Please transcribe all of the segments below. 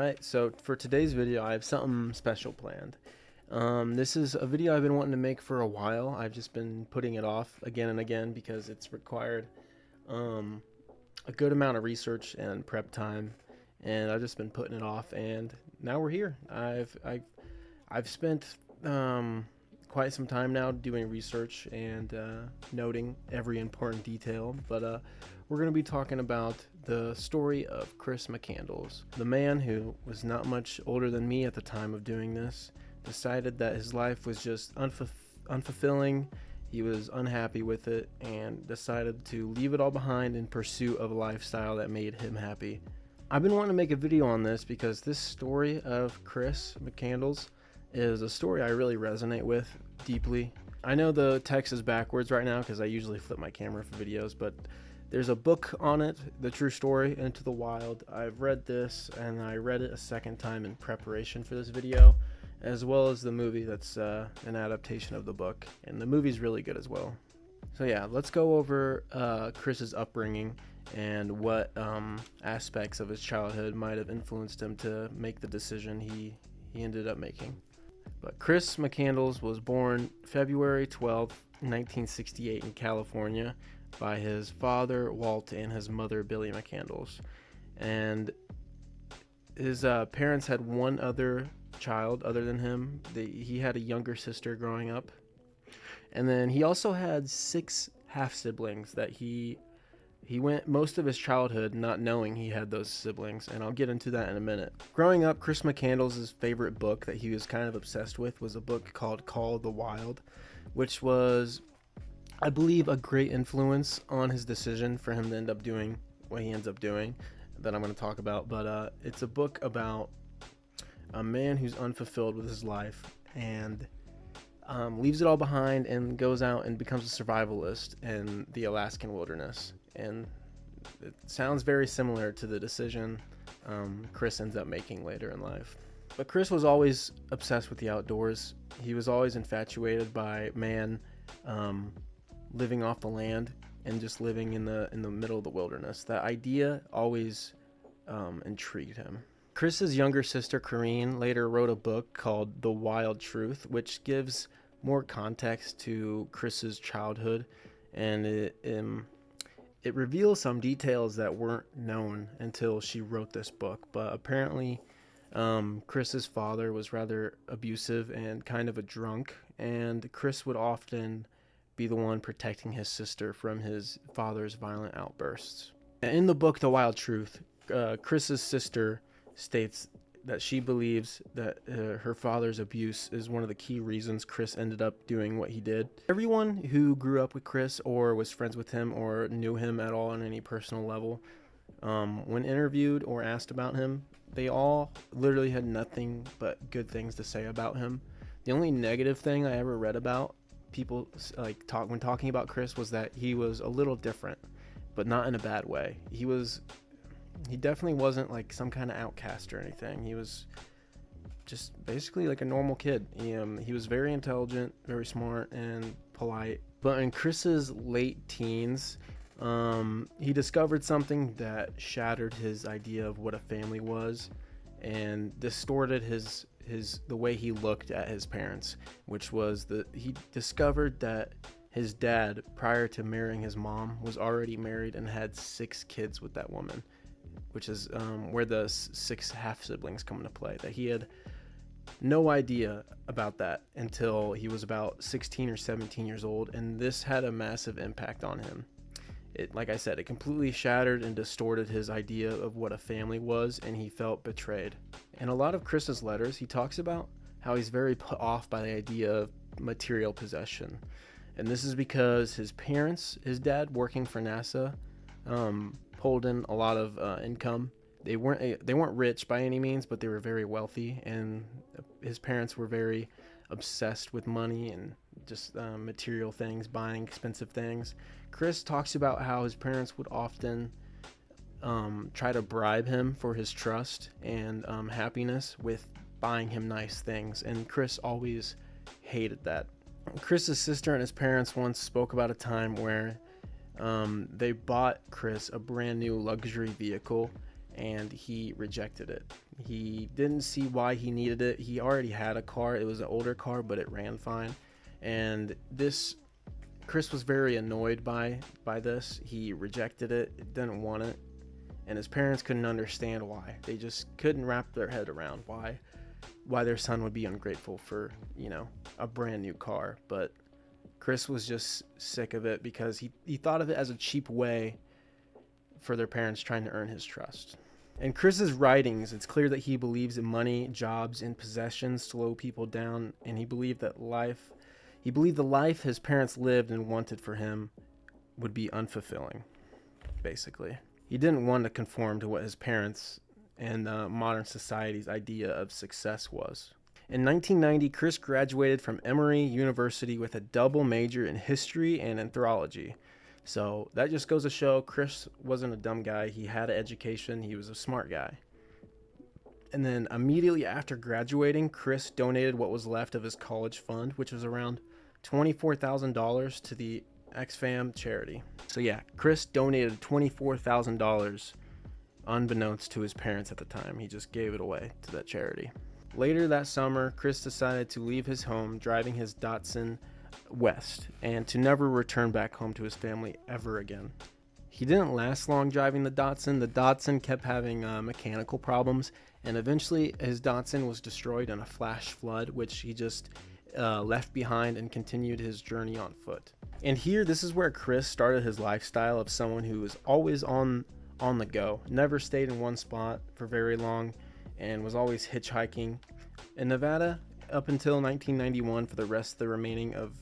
Alright, so for today's video, I have something special planned. This is a video I've been wanting to make for a while. I've just been putting it off again and again because it's required a good amount of research and prep time, and I've just been putting it off, and now we're here. I've spent quite some time now doing research and noting every important detail, but we're going to be talking about the story of Chris McCandless, the man who was not much older than me at the time of doing this, decided that his life was just unfulfilling. He was unhappy with it and decided to leave it all behind in pursuit of a lifestyle that made him happy. I've been wanting to make a video on this because this story of Chris McCandless is a story I really resonate with deeply. I know the text is backwards right now because I usually flip my camera for videos, but there's a book on it, The True Story, Into the Wild. I've read this, and I read it a second time in preparation for this video, as well as the movie that's an adaptation of the book, and the movie's really good as well. So yeah, let's go over Chris's upbringing and what aspects of his childhood might have influenced him to make the decision he ended up making. But Chris McCandless was born February 12, 1968 in California by his father, Walt, and his mother, Billy McCandless. And his parents had one other child other than him. He had a younger sister growing up. And then he also had 6 half-siblings that he went most of his childhood not knowing he had those siblings, and I'll get into that in a minute. Growing up, Chris McCandless' favorite book that he was kind of obsessed with was a book called Call the Wild, which was, I believe, a great influence on his decision for him to end up doing what he ends up doing that I'm going to talk about. But it's a book about a man who's unfulfilled with his life and leaves it all behind and goes out and becomes a survivalist in the Alaskan wilderness. And it sounds very similar to the decision Chris ends up making later in life. But Chris was always obsessed with the outdoors. He was always infatuated by man living off the land and just living in the middle of the wilderness. That idea always intrigued him. Chris's younger sister, Corrine, later wrote a book called The Wild Truth, which gives more context to Chris's childhood, and it reveals some details that weren't known until she wrote this book. But apparently, Chris's father was rather abusive and kind of a drunk, and Chris would often be the one protecting his sister from his father's violent outbursts. In the book, The Wild Truth, Chris's sister states that she believes that her father's abuse is one of the key reasons Chris ended up doing what he did. Everyone who grew up with Chris or was friends with him or knew him at all on any personal level, when interviewed or asked about him, they all literally had nothing but good things to say about him. The only negative thing I ever read about people when talking about Chris was that he was a little different, but not in a bad way. He definitely wasn't like some kind of outcast or anything. He was just basically like a normal kid. He was very intelligent, very smart, and polite. But in Chris's late teens, he discovered something that shattered his idea of what a family was and distorted the way he looked at his parents, which was he discovered that his dad, prior to marrying his mom, was already married and had 6 kids with that woman, which is where the 6 half-siblings come into play. That he had no idea about that until he was about 16 or 17 years old, and this had a massive impact on him. Like I said, it completely shattered and distorted his idea of what a family was, and he felt betrayed. In a lot of Chris's letters, he talks about how he's very put off by the idea of material possession. And this is because his dad working for NASA, pulled in a lot of income. They weren't rich by any means, but they were very wealthy, and his parents were very obsessed with money and just material things, buying expensive things. Chris talks about how his parents would often try to bribe him for his trust and happiness with buying him nice things, and Chris always hated that. Chris's sister and his parents once spoke about a time where they bought Chris a brand new luxury vehicle, and he rejected it. He didn't see why he needed it. He already had a car. It was an older car, but it ran fine. And Chris was very annoyed by this. He rejected it, didn't want it, and his parents couldn't understand why. They just couldn't wrap their head around why their son would be ungrateful for, a brand new car. But Chris was just sick of it because he thought of it as a cheap way for their parents trying to earn his trust. In Chris's writings, it's clear that he believes in money, jobs, and possessions slow people down, and he believed the life his parents lived and wanted for him would be unfulfilling, basically. He didn't want to conform to what his parents and modern society's idea of success was. In 1990, Chris graduated from Emory University with a double major in history and anthropology. So that just goes to show Chris wasn't a dumb guy. He had an education. He was a smart guy. And then immediately after graduating, Chris donated what was left of his college fund, which was around $24,000 to the X-Fam charity. So yeah, Chris donated $24,000 unbeknownst to his parents at the time. He just gave it away to that charity. Later that summer, Chris decided to leave his home, driving his Datsun west, and to never return back home to his family ever again. He didn't last long driving the Datsun. The Datsun kept having mechanical problems, and eventually his Datsun was destroyed in a flash flood, which he just left behind and continued his journey on foot. And here, this is where Chris started his lifestyle of someone who was always on the go, never stayed in one spot for very long, and was always hitchhiking. In Nevada, up until 1991, for the rest of the remaining of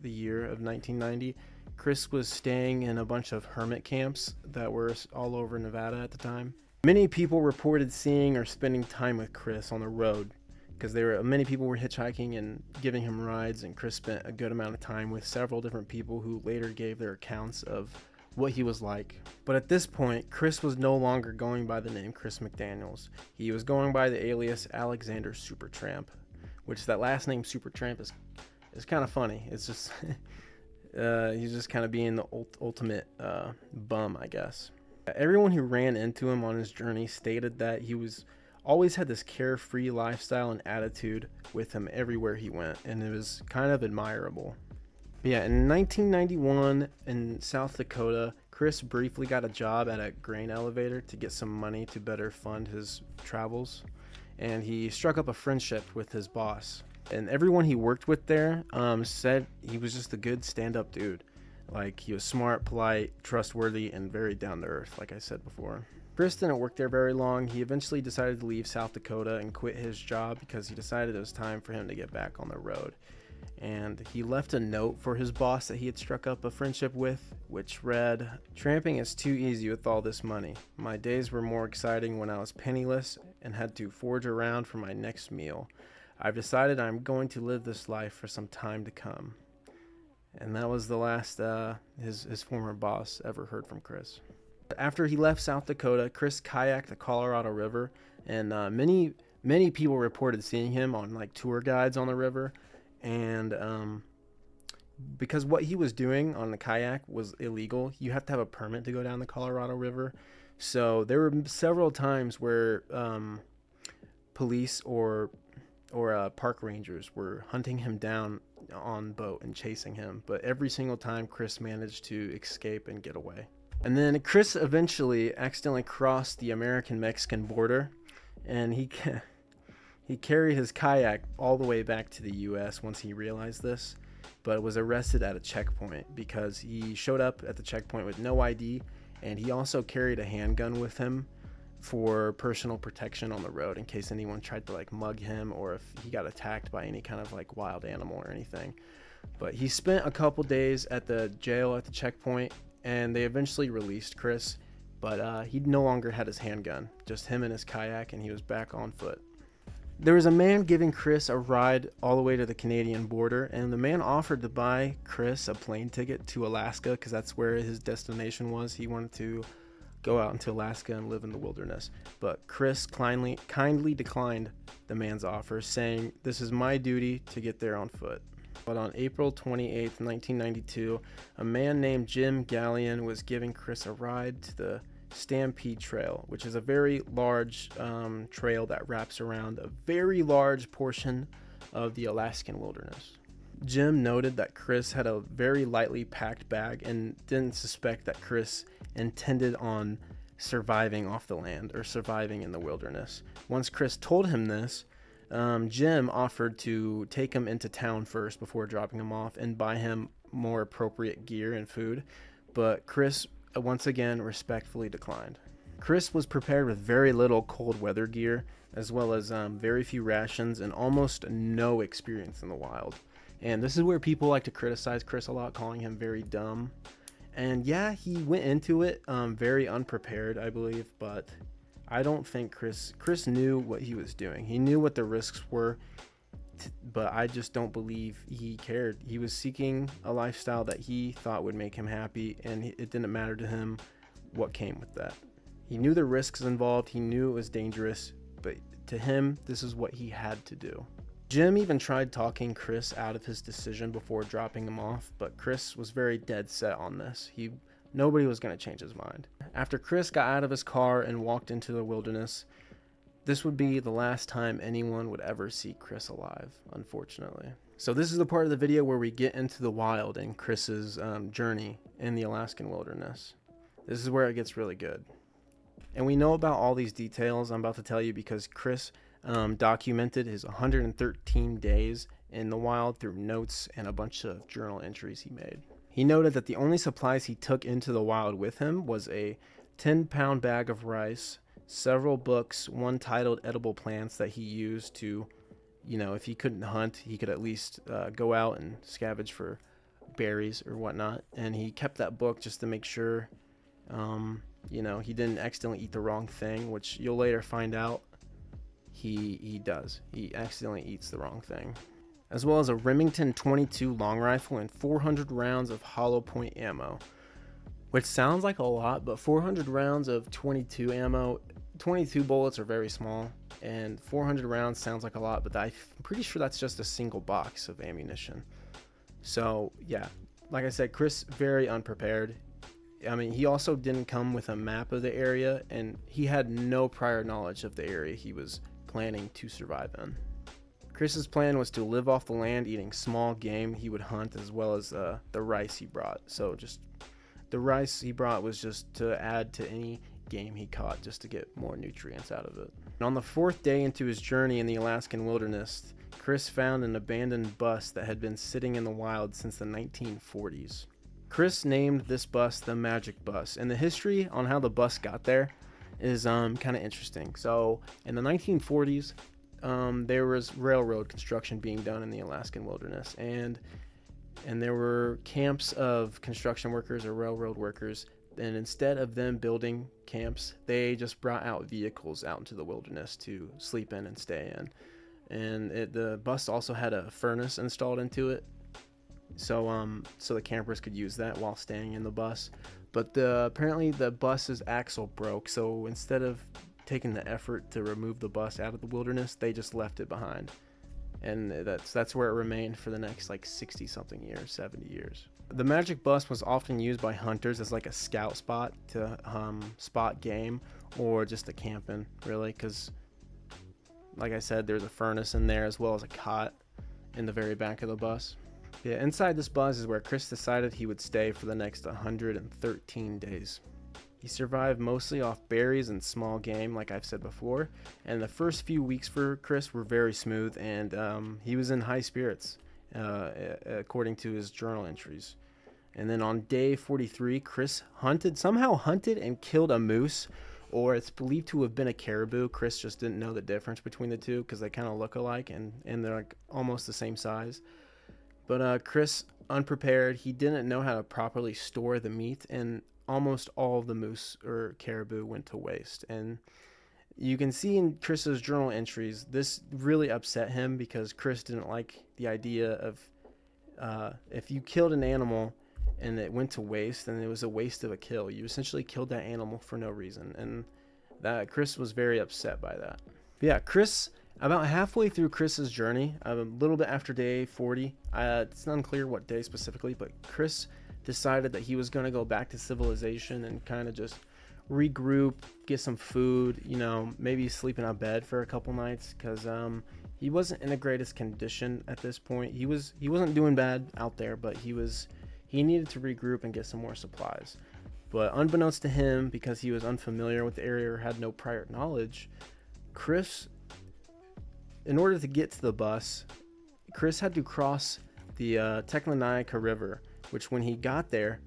the year of 1990, Chris was staying in a bunch of hermit camps that were all over Nevada at the time. Many people reported seeing or spending time with Chris on the road, because many people were hitchhiking and giving him rides, and Chris spent a good amount of time with several different people who later gave their accounts of what he was like. But at this point, Chris was no longer going by the name Chris McDaniels. He was going by the alias Alexander Supertramp, which that last name Supertramp is kind of funny. It's just he's just kind of being the ultimate bum, I guess. Everyone who ran into him on his journey stated that he always had this carefree lifestyle and attitude with him everywhere he went, and it was kind of admirable. But yeah, in 1991 in South Dakota, Chris briefly got a job at a grain elevator to get some money to better fund his travels, and he struck up a friendship with his boss. And everyone he worked with there said he was just a good stand-up dude. Like, he was smart, polite, trustworthy, and very down-to-earth, like I said before. Chris didn't work there very long. He eventually decided to leave South Dakota and quit his job because he decided it was time for him to get back on the road. And he left a note for his boss that he had struck up a friendship with, which read, "Tramping is too easy with all this money. My days were more exciting when I was penniless and had to forage around for my next meal. I've decided I'm going to live this life for some time to come." And that was the last his former boss ever heard from Chris. After he left South Dakota, Chris kayaked the Colorado River, and many people reported seeing him on like tour guides on the river. And because what he was doing on the kayak was illegal, you have to have a permit to go down the Colorado River. So there were several times where police or park rangers were hunting him down on boat and chasing him. But every single time, Chris managed to escape and get away. And then Chris eventually accidentally crossed the American-Mexican border, and he carried his kayak all the way back to the U.S. once he realized this, but was arrested at a checkpoint because he showed up at the checkpoint with no ID, and he also carried a handgun with him for personal protection on the road in case anyone tried to like mug him or if he got attacked by any kind of like wild animal or anything. But he spent a couple days at the jail at the checkpoint, and they eventually released Chris, but he no longer had his handgun, just him and his kayak, and he was back on foot. There was a man giving Chris a ride all the way to the Canadian border, and the man offered to buy Chris a plane ticket to Alaska because that's where his destination was. He wanted to go out into Alaska and live in the wilderness. But Chris kindly declined the man's offer, saying, "This is my duty to get there on foot." But on April 28th, 1992, a man named Jim Gallion was giving Chris a ride to the Stampede Trail, which is a very large trail that wraps around a very large portion of the Alaskan wilderness. Jim noted that Chris had a very lightly packed bag and didn't suspect that Chris intended on surviving off the land or surviving in the wilderness. Once Chris told him this, Jim offered to take him into town first before dropping him off and buy him more appropriate gear and food, but Chris once again respectfully declined. Chris was prepared with very little cold weather gear, as well as very few rations and almost no experience in the wild. And this is where people like to criticize Chris a lot, calling him very dumb. And yeah, he went into it very unprepared, I believe, but I don't think Chris knew what he was doing. He knew what the risks were, but I just don't believe he cared. He was seeking a lifestyle that he thought would make him happy, and it didn't matter to him what came with that. He knew the risks involved, he knew it was dangerous, but to him, this is what he had to do. Jim even tried talking Chris out of his decision before dropping him off, but Chris was very dead set on this. Nobody was going to change his mind. After Chris got out of his car and walked into the wilderness, this would be the last time anyone would ever see Chris alive, unfortunately. So this is the part of the video where we get into the wild and Chris's journey in the Alaskan wilderness. This is where it gets really good. And we know about all these details I'm about to tell you because Chris documented his 113 days in the wild through notes and a bunch of journal entries he made. He noted that the only supplies he took into the wild with him was a 10-pound bag of rice, several books, one titled Edible Plants that he used to, if he couldn't hunt, he could at least go out and scavenge for berries or whatnot. And he kept that book just to make sure, he didn't accidentally eat the wrong thing, which you'll later find out he does. He accidentally eats the wrong thing. As well as a Remington 22 long rifle and 400 rounds of hollow point ammo, which sounds like a lot, but 400 rounds of 22 ammo, 22 bullets are very small, and 400 rounds sounds like a lot, but I'm pretty sure that's just a single box of ammunition. So yeah, like I said, Chris very unprepared. I mean, he also didn't come with a map of the area, and he had no prior knowledge of the area he was planning to survive in. Chris's plan was to live off the land, eating small game he would hunt, as well as the rice he brought. So just the rice he brought was just to add to any game he caught, just to get more nutrients out of it. And on the 4th day into his journey in the Alaskan wilderness, Chris found an abandoned bus that had been sitting in the wild since the 1940s. Chris named this bus the Magic Bus, and the history on how the bus got there is kind of interesting. So in the 1940s, there was railroad construction being done in the Alaskan wilderness, and there were camps of construction workers or railroad workers, and instead of them building camps, they just brought out vehicles out into the wilderness to sleep in and stay in. And the bus also had a furnace installed into it, so the campers could use that while staying in the bus. But apparently the bus's axle broke, so instead of taking the effort to remove the bus out of the wilderness, they just left it behind, and that's where it remained for the next 60 something years, 70 years. The Magic Bus was often used by hunters as like a scout spot to spot game, or just to camp in, really, because like I said, there's a furnace in there as well as a cot in the very back of the bus. Yeah, inside this bus is where Chris decided he would stay for the next 113 days. He survived mostly off berries and small game, like I've said before, and the first few weeks for Chris were very smooth, and he was in high spirits, according to his journal entries. And then on day 43, Chris somehow hunted and killed a moose, or it's believed to have been a caribou. Chris just didn't know the difference between the two because they kind of look alike, and they're like almost the same size. But Chris, unprepared, he didn't know how to properly store the meat, and almost all of the moose or caribou went to waste. And you can see in Chris's journal entries, this really upset him because Chris didn't like the idea of if you killed an animal and it went to waste, then it was a waste of a kill. You essentially killed that animal for no reason, and that Chris was very upset by that. But yeah, Chris, about halfway through Chris's journey, a little bit after day 40, it's unclear what day specifically, but Chris decided that he was going to go back to civilization and kind of just regroup, get some food, you know, maybe sleep in a bed for a couple nights, because he wasn't in the greatest condition at this point. He wasn't doing bad out there, but he needed to regroup and get some more supplies. But unbeknownst to him, because he was unfamiliar with the area or had no prior knowledge, Chris, in order to get to the bus, Chris had to cross the Teklaniaka River, which when he got there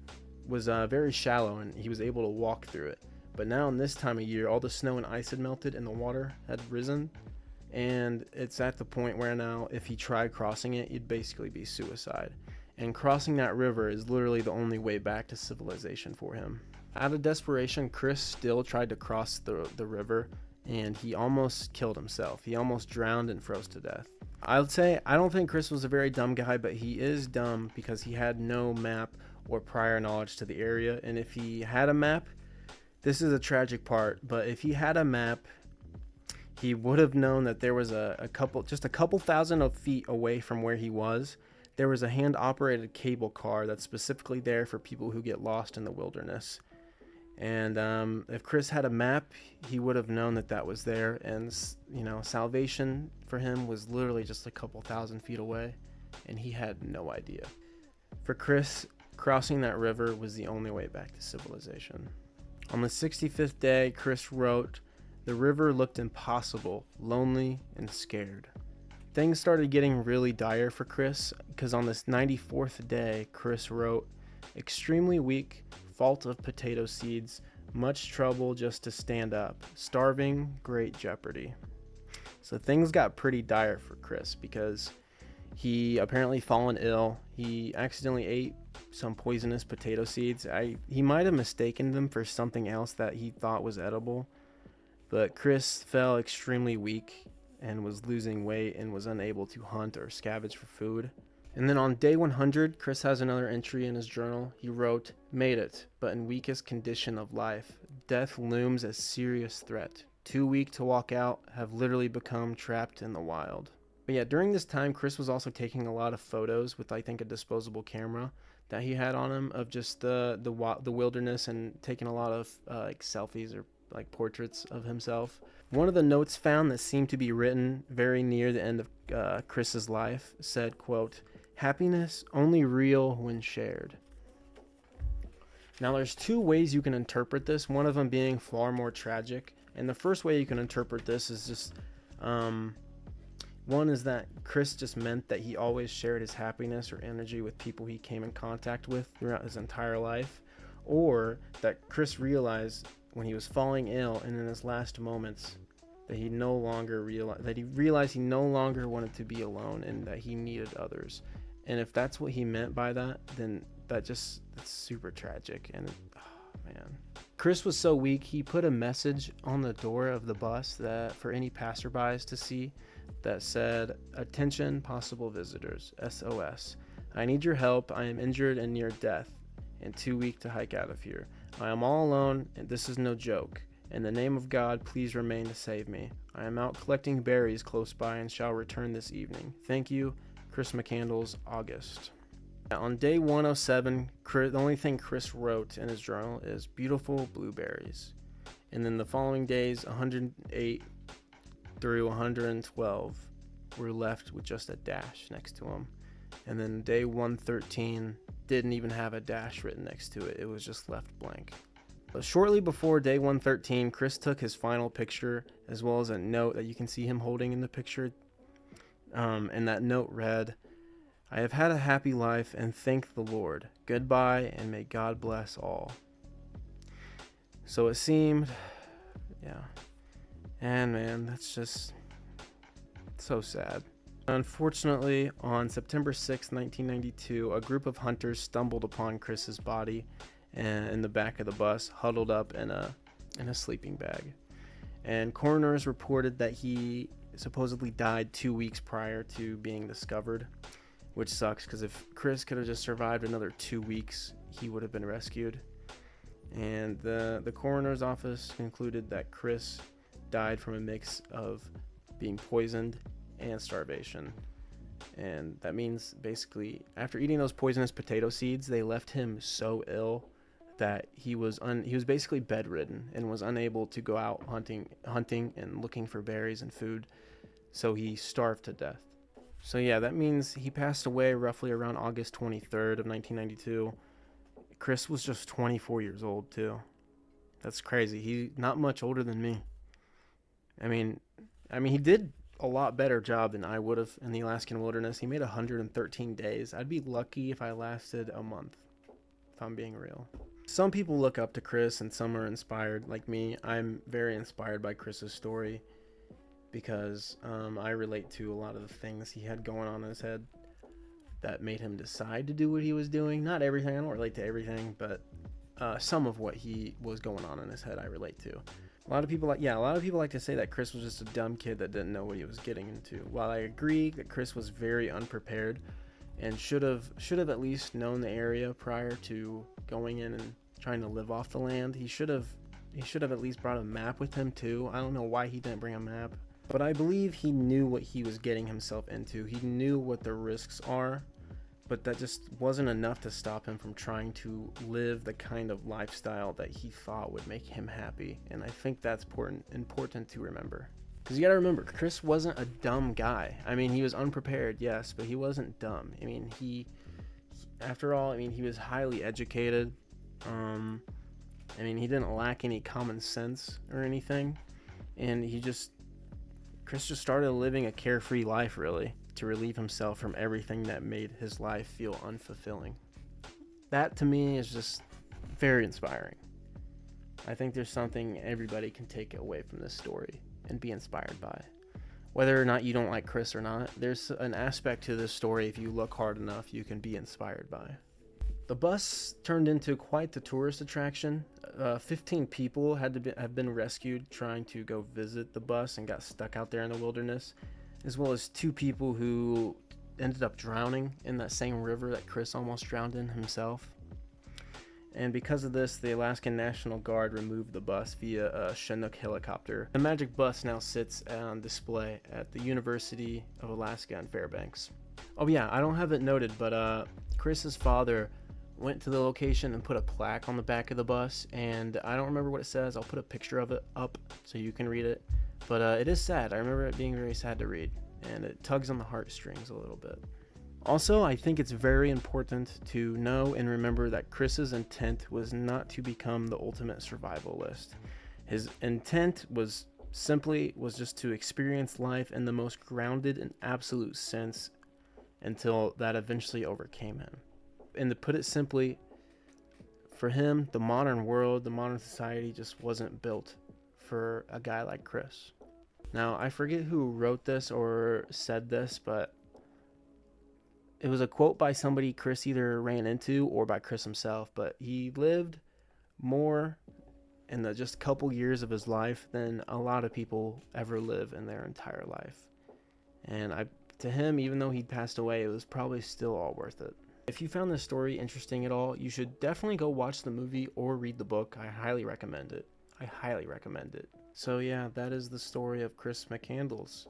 was very shallow, and he was able to walk through it. But now in this time of year, all the snow and ice had melted and the water had risen, and it's at the point where now if he tried crossing it, it'd basically be suicide. And crossing that river is literally the only way back to civilization for him. Out of desperation, Chris still tried to cross the river, and he almost killed himself. He almost drowned and froze to death. I would say I don't think Chris was a very dumb guy, but he is dumb because he had no map or prior knowledge to the area. And if he had a map, this is a tragic part, but if he had a map, he would have known that there was just a couple thousand of feet away from where he was, there was a hand-operated cable car that's specifically there for people who get lost in the wilderness. And if Chris had a map, he would have known that was there. And, you know, salvation for him was literally just a couple thousand feet away, and he had no idea. For Chris, crossing that river was the only way back to civilization. On the 65th day, Chris wrote, "The river looked impossible, lonely, and scared." Things started getting really dire for Chris, because on this 94th day, Chris wrote, "Extremely weak, fault of potato seeds, much trouble just to stand up, starving, great jeopardy." So things got pretty dire for Chris, because he apparently fallen ill. He accidentally ate some poisonous potato seeds. He might have mistaken them for something else that he thought was edible, but Chris fell extremely weak and was losing weight and was unable to hunt or scavenge for food. And then on day 100, Chris has another entry in his journal. He wrote, "Made it, but in weakest condition of life. Death looms a serious threat. Too weak to walk out, have literally become trapped in the wild." But yeah, during this time, Chris was also taking a lot of photos with, I think, a disposable camera that he had on him of just the wilderness, and taking a lot of like selfies or like portraits of himself. One of the notes found that seemed to be written very near the end of Chris's life said, quote, "Happiness only real when shared." Now there's two ways you can interpret this, one of them being far more tragic. And the first way you can interpret this is just, one is that Chris just meant that he always shared his happiness or energy with people he came in contact with throughout his entire life, or that Chris realized when he was falling ill and in his last moments that he realized he no longer wanted to be alone and that he needed others. And if that's what he meant by that, then that's super tragic. And man, Chris was so weak, he put a message on the door of the bus that for any passerbys to see that said, "Attention possible visitors, SOS. I need your help. I am injured and near death and too weak to hike out of here. I am all alone, and this is no joke. In the name of God, please remain to save me. I am out collecting berries close by and shall return this evening. Thank you, Chris McCandless, August." On day 107, the only thing Chris wrote in his journal is "beautiful blueberries." And then the following days, 108 through 112, were left with just a dash next to them. And then day 113 didn't even have a dash written next to it. It was just left blank. But shortly before day 113, Chris took his final picture, as well as a note that you can see him holding in the picture. And that note read, "I have had a happy life and thank the Lord. Goodbye and may God bless all." So it seemed, yeah. And man, that's just so sad. Unfortunately, on September 6, 1992, a group of hunters stumbled upon Chris's body in the back of the bus, huddled up in a sleeping bag. And coroners reported that he supposedly died 2 weeks prior to being discovered, which sucks because if Chris could have just survived another 2 weeks, he would have been rescued. And the coroner's office concluded that Chris died from a mix of being poisoned and starvation. And that means basically after eating those poisonous potato seeds, they left him so ill that he was basically bedridden and was unable to go out hunting and looking for berries and food, so he starved to death. So yeah, that means he passed away roughly around August 23rd of 1992. Chris was just 24 years old too. That's crazy. He's not much older than me. I mean he did a lot better job than I would have in the Alaskan wilderness. He made 113 days. I'd be lucky if I lasted a month, if I'm being real. Some people look up to Chris and some are inspired. Like me, I'm very inspired by Chris's story because I relate to a lot of the things he had going on in his head that made him decide to do what he was doing. Not everything, I don't relate to everything, but some of what he was going on in his head I relate to. A lot of people like to say that Chris was just a dumb kid that didn't know what he was getting into. While I agree that Chris was very unprepared and should have at least known the area prior to going in and trying to live off the land, he should have at least brought a map with him too. I don't know why he didn't bring a map, but I believe he knew what he was getting himself into. He knew what the risks are, but that just wasn't enough to stop him from trying to live the kind of lifestyle that he thought would make him happy. And I think that's important to remember. Because you gotta remember, Chris wasn't a dumb guy. I mean, he was unprepared, yes, but he wasn't dumb. I mean, after all, he was highly educated. He didn't lack any common sense or anything. And Chris just started living a carefree life, really, to relieve himself from everything that made his life feel unfulfilling. That, to me, is just very inspiring. I think there's something everybody can take away from this story and be inspired by. Whether or not you don't like Chris or not, there's an aspect to this story, if you look hard enough, you can be inspired by. The bus turned into quite the tourist attraction. 15 people have been rescued trying to go visit the bus and got stuck out there in the wilderness, as well as 2 people who ended up drowning in that same river that Chris almost drowned in himself. And because of this, the Alaskan National Guard removed the bus via a Chinook helicopter. The magic bus now sits on display at the University of Alaska in Fairbanks. Oh yeah, I don't have it noted, but Chris's father went to the location and put a plaque on the back of the bus, and I don't remember what it says. I'll put a picture of it up so you can read it. But it is sad. I remember it being very sad to read, and it tugs on the heartstrings a little bit. Also, I think it's very important to know and remember that Chris's intent was not to become the ultimate survivalist. His intent was just to experience life in the most grounded and absolute sense until that eventually overcame him. And to put it simply, for him, the modern world, the modern society just wasn't built for a guy like Chris. Now, I forget who wrote this or said this, but it was a quote by somebody Chris either ran into or by Chris himself, but he lived more in the just couple years of his life than a lot of people ever live in their entire life. And to him, even though he passed away, it was probably still all worth it. If you found this story interesting at all, you should definitely go watch the movie or read the book. I highly recommend it. So yeah, that is the story of Chris McCandless.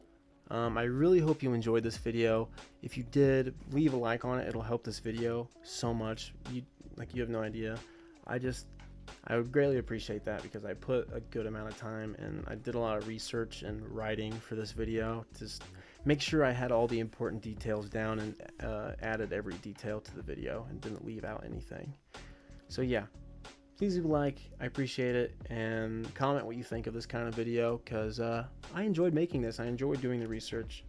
I really hope you enjoyed this video. If you did, leave a like on it. It'll help this video so much. You have no idea. I would greatly appreciate that because I put a good amount of time and I did a lot of research and writing for this video to make sure I had all the important details down and added every detail to the video and didn't leave out anything. So yeah, please leave a like. I appreciate it, and comment what you think of this kind of video because I enjoyed making this. I enjoyed doing the research.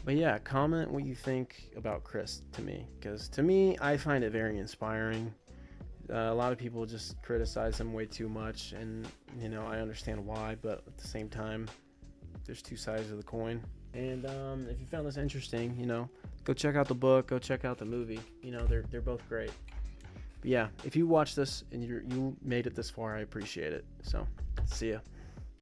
But yeah, comment what you think about Chris to me, because to me, I find it very inspiring. A lot of people just criticize him way too much, and I understand why, but at the same time, there's 2 sides of the coin. And if you found this interesting, go check out the book, go check out the movie. They're both great. But yeah, if you watch this and you made it this far, I appreciate it. So, see ya.